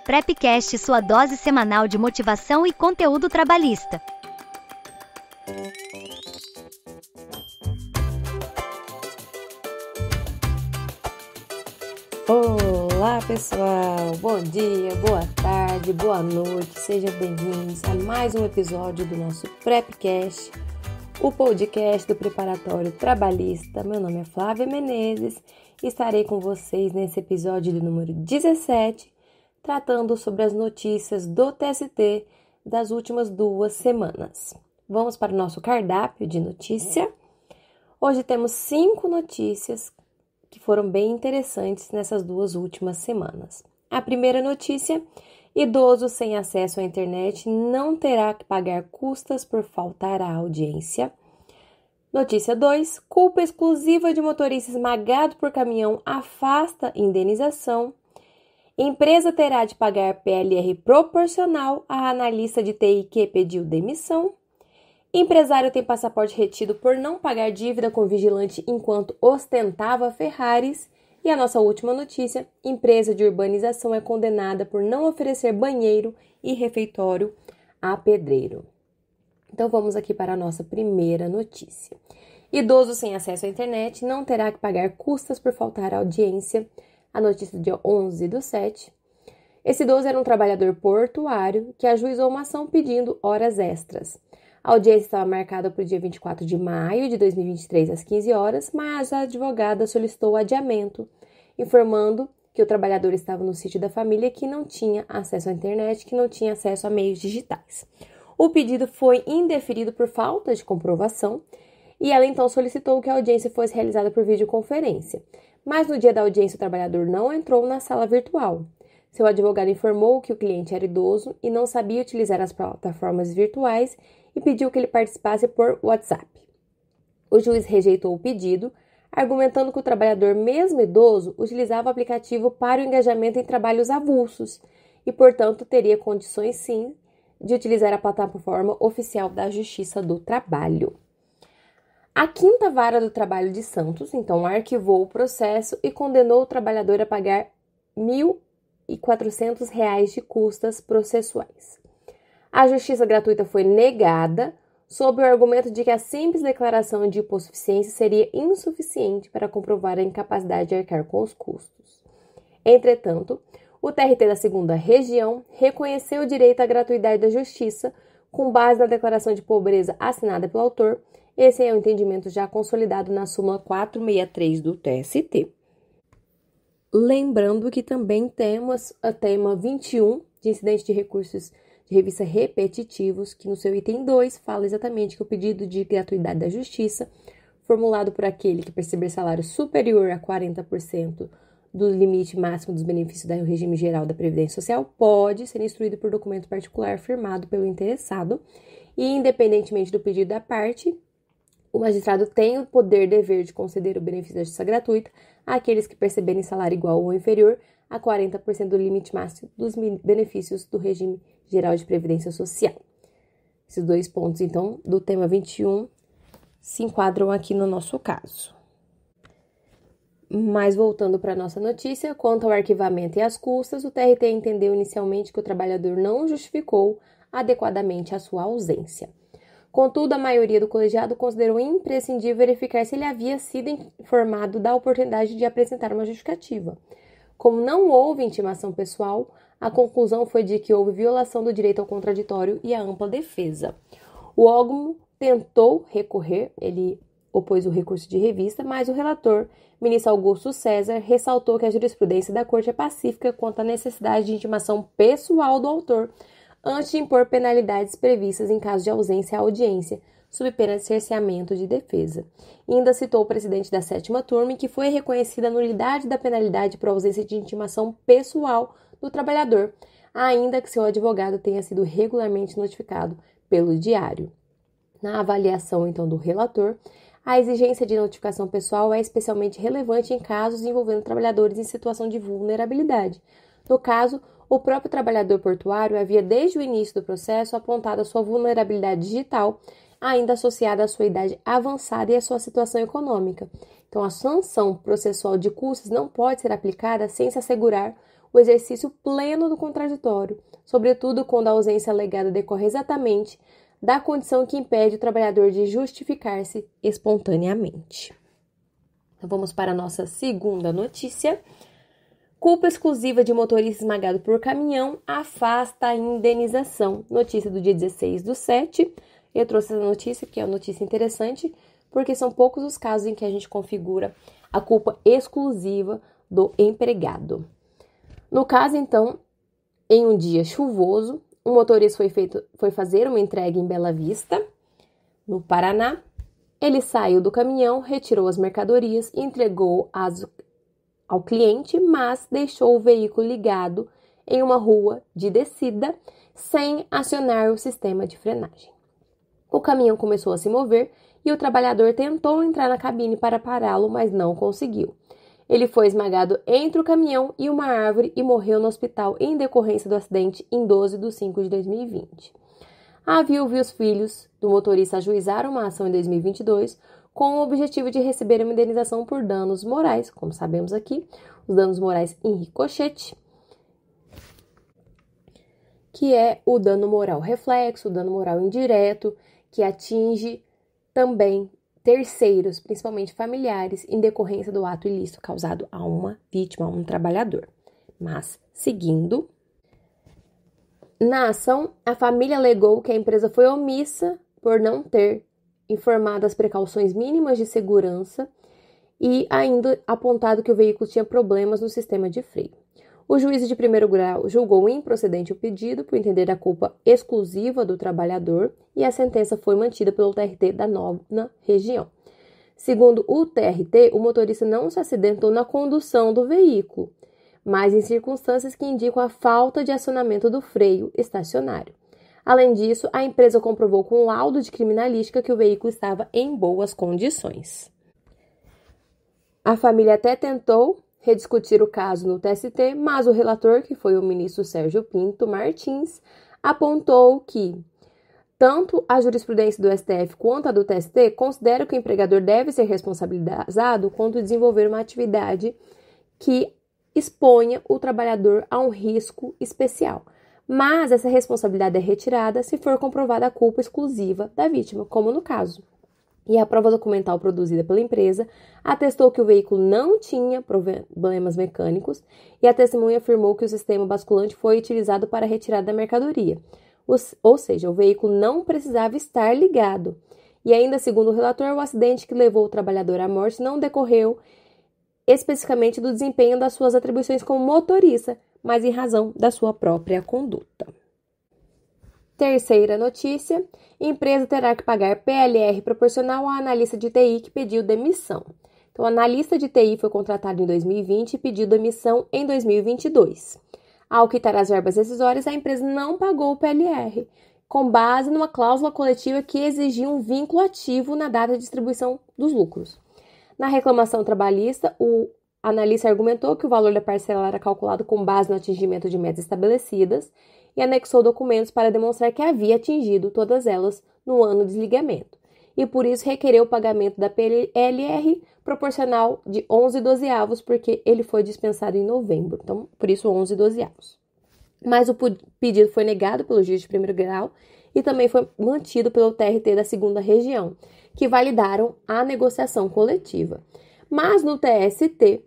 Prepcast, sua dose semanal de motivação e conteúdo trabalhista. Olá pessoal, bom dia, boa tarde, boa noite, sejam bem-vindos a mais um episódio do nosso Prepcast, o podcast do Preparatório Trabalhista. Meu nome é Flávia Menezes e estarei com vocês nesse episódio do número 17, tratando sobre as notícias do TST das últimas 2 semanas. Vamos para o nosso cardápio de notícia. Hoje temos 5 notícias que foram bem interessantes nessas 2 últimas semanas. A primeira notícia: idoso sem acesso à internet não terá que pagar custas por faltar à audiência. Notícia 2: culpa exclusiva de motorista esmagado por caminhão afasta indenização. Empresa terá de pagar PLR proporcional a analista de TI que pediu demissão. Empresário tem passaporte retido por não pagar dívida com vigilante enquanto ostentava Ferraris. E a nossa última notícia: empresa de urbanização é condenada por não oferecer banheiro e refeitório a pedreiro. Então vamos aqui para a nossa primeira notícia. Idoso sem acesso à internet não terá que pagar custas por faltar à audiência. A notícia do dia 11/7. Esse idoso era um trabalhador portuário que ajuizou uma ação pedindo horas extras. A audiência estava marcada para o dia 24 de maio de 2023, às 15 horas, mas a advogada solicitou o adiamento, informando que o trabalhador estava no sítio da família, que não tinha acesso à internet, que não tinha acesso a meios digitais. O pedido foi indeferido por falta de comprovação e ela então solicitou que a audiência fosse realizada por videoconferência. Mas no dia da audiência o trabalhador não entrou na sala virtual. Seu advogado informou que o cliente era idoso e não sabia utilizar as plataformas virtuais e pediu que ele participasse por WhatsApp. O juiz rejeitou o pedido, argumentando que o trabalhador, mesmo idoso, utilizava o aplicativo para o engajamento em trabalhos avulsos e, portanto, teria condições, sim, de utilizar a plataforma oficial da Justiça do Trabalho. A 5ª Vara do Trabalho de Santos, então, arquivou o processo e condenou o trabalhador a pagar R$ 1.400 de custas processuais. A justiça gratuita foi negada sob o argumento de que a simples declaração de hipossuficiência seria insuficiente para comprovar a incapacidade de arcar com os custos. Entretanto, o TRT da 2ª Região reconheceu o direito à gratuidade da justiça com base na declaração de pobreza assinada pelo autor. Esse é o entendimento já consolidado na súmula 463 do TST. Lembrando que também temos a tema 21 de incidente de recursos de revista repetitivos, que no seu item 2 fala exatamente que o pedido de gratuidade da justiça, formulado por aquele que perceber salário superior a 40% do limite máximo dos benefícios do regime geral da Previdência Social, pode ser instruído por documento particular firmado pelo interessado e, independentemente do pedido da parte, o magistrado tem o poder e dever de conceder o benefício da justiça gratuita àqueles que perceberem salário igual ou inferior a 40% do limite máximo dos benefícios do regime geral de previdência social. Esses 2 pontos, então, do tema 21 se enquadram aqui no nosso caso. Mas voltando para a nossa notícia, quanto ao arquivamento e às custas, o TRT entendeu inicialmente que o trabalhador não justificou adequadamente a sua ausência. Contudo, a maioria do colegiado considerou imprescindível verificar se ele havia sido informado da oportunidade de apresentar uma justificativa. Como não houve intimação pessoal, a conclusão foi de que houve violação do direito ao contraditório e à ampla defesa. O órgão tentou recorrer, ele opôs o recurso de revista, mas o relator, ministro Augusto César, ressaltou que a jurisprudência da Corte é pacífica quanto à necessidade de intimação pessoal do autor antes de impor penalidades previstas em caso de ausência à audiência, sob pena de cerceamento de defesa. E ainda citou o presidente da 7ª turma em que foi reconhecida a nulidade da penalidade por ausência de intimação pessoal do trabalhador, ainda que seu advogado tenha sido regularmente notificado pelo diário. Na avaliação, então, do relator, a exigência de notificação pessoal é especialmente relevante em casos envolvendo trabalhadores em situação de vulnerabilidade. No caso, o próprio trabalhador portuário havia, desde o início do processo, apontado a sua vulnerabilidade digital, ainda associada à sua idade avançada e à sua situação econômica. Então, a sanção processual de custas não pode ser aplicada sem se assegurar o exercício pleno do contraditório, sobretudo quando a ausência alegada decorre exatamente da condição que impede o trabalhador de justificar-se espontaneamente. Então, vamos para a nossa segunda notícia. Culpa exclusiva de motorista esmagado por caminhão afasta a indenização. Notícia do dia 16/7. Eu trouxe essa notícia, que é uma notícia interessante, porque são poucos os casos em que a gente configura a culpa exclusiva do empregado. No caso, então, em um dia chuvoso, um motorista foi fazer uma entrega em Bela Vista, no Paraná. Ele saiu do caminhão, retirou as mercadorias e entregou ao cliente, mas deixou o veículo ligado em uma rua de descida sem acionar o sistema de frenagem. O caminhão começou a se mover e o trabalhador tentou entrar na cabine para pará-lo, mas não conseguiu. Ele foi esmagado entre o caminhão e uma árvore e morreu no hospital em decorrência do acidente em 12/5/2020. A viúva e os filhos do motorista ajuizaram uma ação em 2022 com o objetivo de receber uma indenização por danos morais, como sabemos aqui, os danos morais em ricochete, que é o dano moral reflexo, o dano moral indireto, que atinge também terceiros, principalmente familiares, em decorrência do ato ilícito causado a uma vítima, a um trabalhador. Mas, seguindo, na ação, a família alegou que a empresa foi omissa por não ter informado as precauções mínimas de segurança e ainda apontado que o veículo tinha problemas no sistema de freio. O juiz de primeiro grau julgou improcedente o pedido por entender a culpa exclusiva do trabalhador e a sentença foi mantida pelo TRT da 9ª Região. Segundo o TRT, o motorista não se acidentou na condução do veículo, mas em circunstâncias que indicam a falta de acionamento do freio estacionário. Além disso, a empresa comprovou com laudo de criminalística que o veículo estava em boas condições. A família até tentou rediscutir o caso no TST, mas o relator, que foi o ministro Sérgio Pinto Martins, apontou que tanto a jurisprudência do STF quanto a do TST consideram que o empregador deve ser responsabilizado quando desenvolver uma atividade que exponha o trabalhador a um risco especial. Mas essa responsabilidade é retirada se for comprovada a culpa exclusiva da vítima, como no caso. E a prova documental produzida pela empresa atestou que o veículo não tinha problemas mecânicos e a testemunha afirmou que o sistema basculante foi utilizado para a retirada da mercadoria. Ou seja, o veículo não precisava estar ligado. E ainda, segundo o relator, o acidente que levou o trabalhador à morte não decorreu especificamente do desempenho das suas atribuições como motorista, mas em razão da sua própria conduta. Terceira notícia: empresa terá que pagar PLR proporcional ao analista de TI que pediu demissão. Então, o analista de TI foi contratado em 2020 e pediu demissão em 2022. Ao quitar as verbas rescisórias, a empresa não pagou o PLR, com base numa cláusula coletiva que exigia um vínculo ativo na data de distribuição dos lucros. Na reclamação trabalhista, o analista argumentou que o valor da parcela era calculado com base no atingimento de metas estabelecidas e anexou documentos para demonstrar que havia atingido todas elas no ano de desligamento, e por isso requereu o pagamento da PLR proporcional de 11/12, porque ele foi dispensado em novembro, então por isso 11/12. Mas o pedido foi negado pelo juiz de primeiro grau e também foi mantido pelo TRT da 2ª Região, que validaram a negociação coletiva. Mas no TST,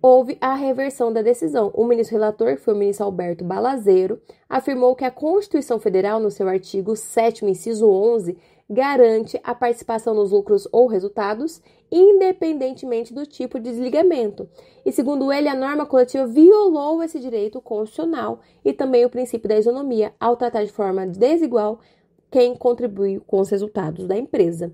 houve a reversão da decisão. O ministro relator, que foi o ministro Alberto Balazeiro, afirmou que a Constituição Federal, no seu artigo 7º, inciso 11, garante a participação nos lucros ou resultados, independentemente do tipo de desligamento. E, segundo ele, a norma coletiva violou esse direito constitucional e também o princípio da isonomia, ao tratar de forma desigual quem contribuiu com os resultados da empresa.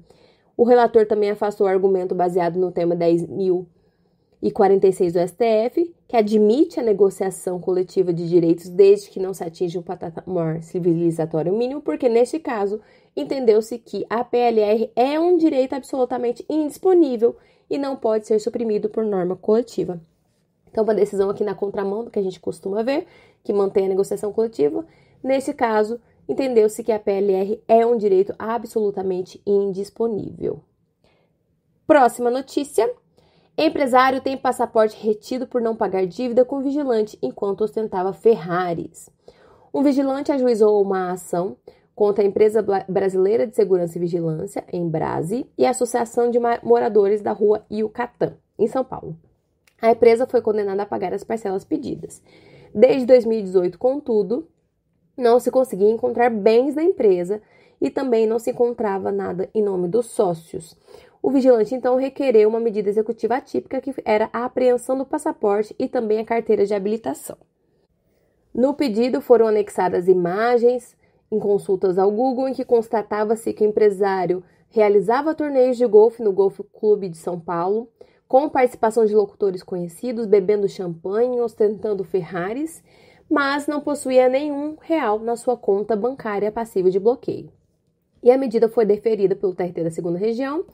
O relator também afastou o argumento baseado no tema 10.046 do STF, que admite a negociação coletiva de direitos desde que não se atinja um patamar civilizatório mínimo, porque, neste caso, entendeu-se que a PLR é um direito absolutamente indisponível e não pode ser suprimido por norma coletiva. Então, uma decisão aqui na contramão do que a gente costuma ver, que mantém a negociação coletiva. Nesse caso, entendeu-se que a PLR é um direito absolutamente indisponível. Próxima notícia. Empresário tem passaporte retido por não pagar dívida com vigilante enquanto ostentava Ferraris. Um vigilante ajuizou uma ação contra a Empresa Brasileira de Segurança e Vigilância, Embrase, e a Associação de Moradores da Rua Yucatán, em São Paulo. A empresa foi condenada a pagar as parcelas pedidas. Desde 2018, contudo, não se conseguia encontrar bens da empresa e também não se encontrava nada em nome dos sócios. O vigilante, então, requereu uma medida executiva atípica, que era a apreensão do passaporte e também a carteira de habilitação. No pedido foram anexadas imagens em consultas ao Google em que constatava-se que o empresário realizava torneios de golfe no Golf Clube de São Paulo, com participação de locutores conhecidos, bebendo champanhe, ostentando Ferraris, mas não possuía nenhum real na sua conta bancária passível de bloqueio. E a medida foi deferida pelo TRT da 2ª Região.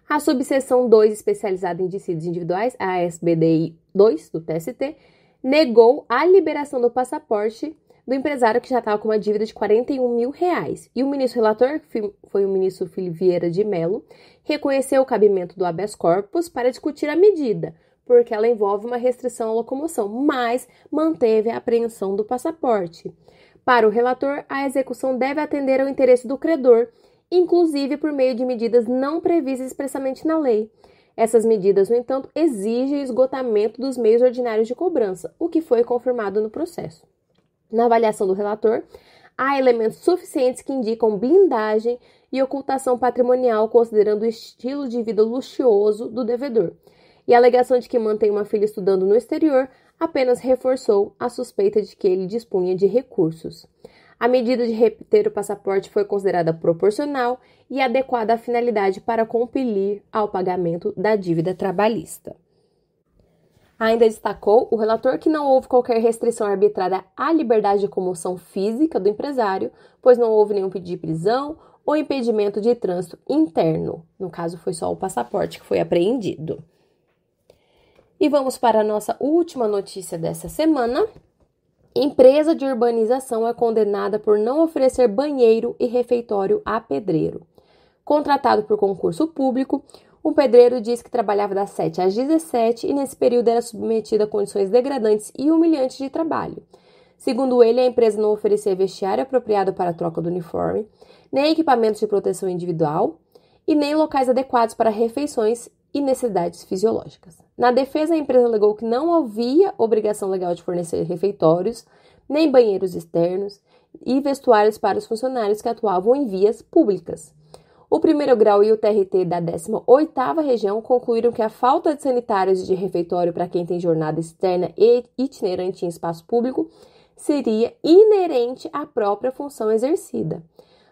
A subseção 2, especializada em dissídios individuais, a SBDI 2 do TST, negou a liberação do passaporte do empresário que já estava com uma dívida de R$41 mil. E o ministro relator, que foi o ministro Filipe Vieira de Mello, reconheceu o cabimento do habeas corpus para discutir a medida, porque ela envolve uma restrição à locomoção, mas manteve a apreensão do passaporte. Para o relator, a execução deve atender ao interesse do credor, inclusive por meio de medidas não previstas expressamente na lei. Essas medidas, no entanto, exigem esgotamento dos meios ordinários de cobrança, o que foi confirmado no processo. Na avaliação do relator, há elementos suficientes que indicam blindagem e ocultação patrimonial, considerando o estilo de vida luxuoso do devedor. E a alegação de que mantém uma filha estudando no exterior apenas reforçou a suspeita de que ele dispunha de recursos. A medida de reter o passaporte foi considerada proporcional e adequada à finalidade para compelir ao pagamento da dívida trabalhista. Ainda destacou o relator que não houve qualquer restrição arbitrária à liberdade de locomoção física do empresário, pois não houve nenhum pedido de prisão ou impedimento de trânsito interno. No caso, foi só o passaporte que foi apreendido. E vamos para a nossa última notícia dessa semana. Empresa de urbanização é condenada por não oferecer banheiro e refeitório a pedreiro. Contratado por concurso público, o pedreiro disse que trabalhava das 7 às 17 e nesse período era submetido a condições degradantes e humilhantes de trabalho. Segundo ele, a empresa não oferecia vestiário apropriado para a troca do uniforme, nem equipamentos de proteção individual e nem locais adequados para refeições e necessidades fisiológicas. Na defesa, a empresa alegou que não havia obrigação legal de fornecer refeitórios, nem banheiros externos e vestuários para os funcionários que atuavam em vias públicas. O primeiro grau e o TRT da 18ª Região concluíram que a falta de sanitários e de refeitório para quem tem jornada externa e itinerante em espaço público seria inerente à própria função exercida.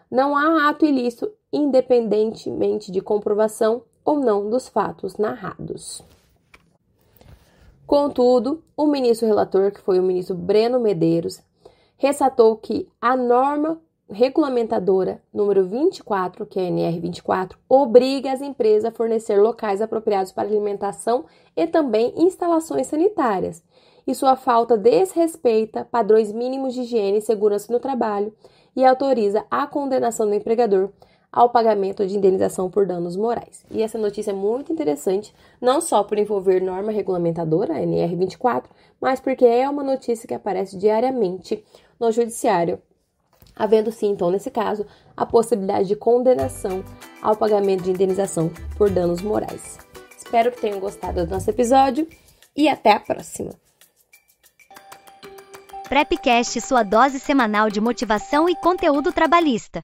Não há ato ilícito, independentemente de comprovação ou não dos fatos narrados. Contudo, o ministro relator, que foi o ministro Breno Medeiros, ressaltou que a norma regulamentadora número 24, que é a NR 24, obriga as empresas a fornecer locais apropriados para alimentação e também instalações sanitárias, e sua falta desrespeita padrões mínimos de higiene e segurança no trabalho e autoriza a condenação do empregador ao pagamento de indenização por danos morais. E essa notícia é muito interessante, não só por envolver norma regulamentadora, a NR 24, mas porque é uma notícia que aparece diariamente no judiciário, havendo sim, então, nesse caso, a possibilidade de condenação ao pagamento de indenização por danos morais. Espero que tenham gostado do nosso episódio e até a próxima! Prepcast, sua dose semanal de motivação e conteúdo trabalhista.